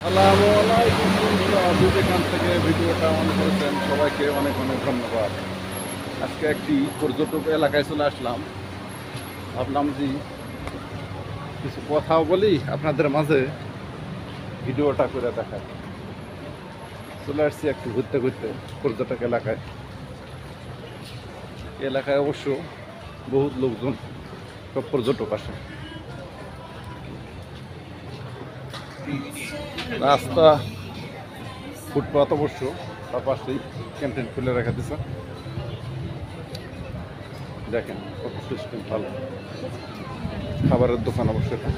আসসালামু আলাইকুম বন্ধুরা, যেখান থেকে ভিডিওটা অন করেছেন সবাইকে অনেক অনেক ধন্যবাদ। আজকে একটি পর্যটক এলাকায় চলে আসলাম। ভাবলাম যে কিছু কথাও বলি, আপনাদের মাঝে ভিডিওটা করে দেখায়। চলে আসছি একটু ঘুরতে ঘুরতে পর্যটক এলাকায়। এলাকায় অবশ্য বহুত লোকজন, সব পর্যটক আসে। রাস্তা ফুটপাথ অবশ্য, তার পাশেই ক্যান্টিন খুলে রাখা দিছে। দেখেন কত সিস্টেম ভালো, খাবারের দোকান অবশ্য এটা।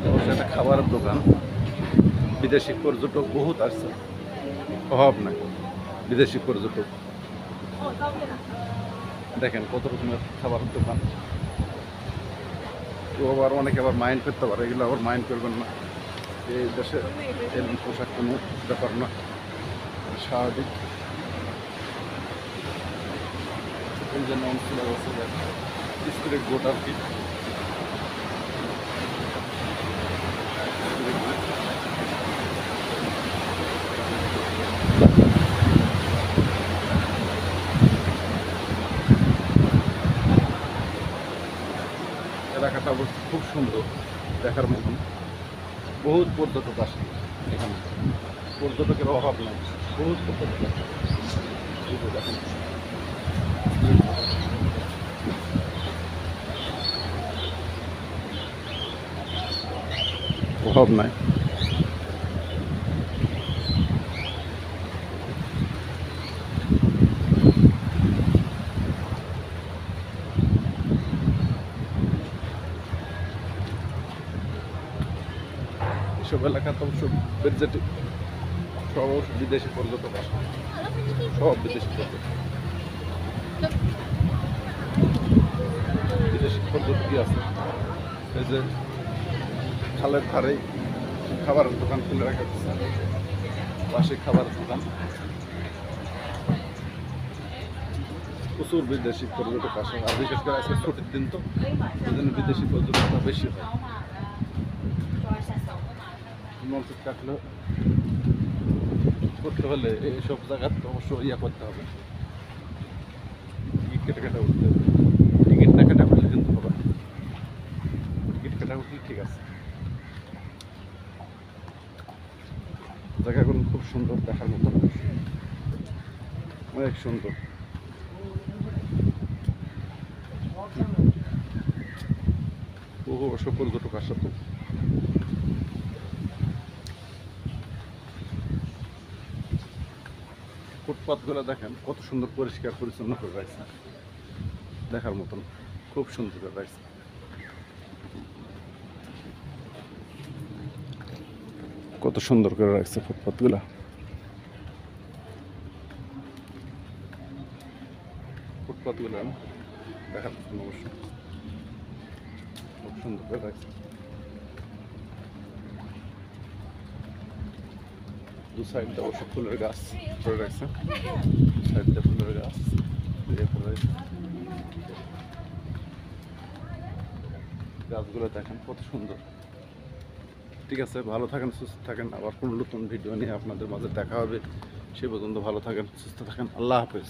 অবশ্য এটা খাবারের দোকান। বিদেশি পর্যটক বহুত আসছে, অভাব নাই বিদেশি পর্যটক। দেখেন কত রকমের খাবারের দোকান। তো আবার অনেকে আবার মাইন্ড করতে পারে, এগুলো আবার মাইন্ড করবেন না। এই দেশে এরকম পোশাক কোনো ব্যাপার না, স্বাভাবিক। এই জন্য অঞ্চলে স্ত্রী গোট আর কি। এলাকাটা অবশ্য খুব সুন্দর, দেখার মতন। বহুত পর্যটক আসে এখানে, পর্যটকের অভাব নেই, বহুত পর্যটক আসে। দেখেন অভাব নাই। এসব এলাকা তো অবশ্য সব বিদেশি পর্যটক আসে, সব বিদেশি পর্যটক। বিদেশি পর্যটকই আছে। এই যে খালের ধারেই খাবারের দোকান খুলে রাখা হচ্ছে, পাশে খাবারের দোকান। প্রচুর বিদেশি পর্যটক আসে, আর বিশেষ করে আজকে ছুটির দিন, তো এই জন্য বিদেশি পর্যটকটা বেশি হয়। মসজিদ কাটলে করতে হলে এইসব জায়গাতে অবশ্য করতে হবে, টিকিট কেটে কেটে উঠতে হবে। টিকিট না কেটে উঠলে কিন্তু হবে, টিকিট কেটে উঠলে ঠিক আছে। জায়গাগুলো খুব সুন্দর, দেখার মতো অনেক সুন্দর। বহু অবশ্য পর্যটক আসে। তো ফুটপাথগুলো দেখেন কত সুন্দর পরিষ্কার পরিচ্ছন্ন করে রাখছে, দেখার মতন খুব সুন্দর করে রাখছে। কত সুন্দর করে রাখছে ফুটপাথগুলা। ফুটপাথগুলো দেখার মতন অবশ্য খুব সুন্দর করে রাখছে। দু সাইডে অবশ্য ফুলের গাছ করে রাখছে, সাইডে ফুলের গাছ গাছগুলো দেখেন কত সুন্দর। ঠিক আছে, ভালো থাকেন, সুস্থ থাকেন। আবার কোনো নতুন ভিডিও নিয়ে আপনাদের মাঝে দেখা হবে। সে পর্যন্ত ভালো থাকেন, সুস্থ থাকেন। আল্লাহ হাফেজ।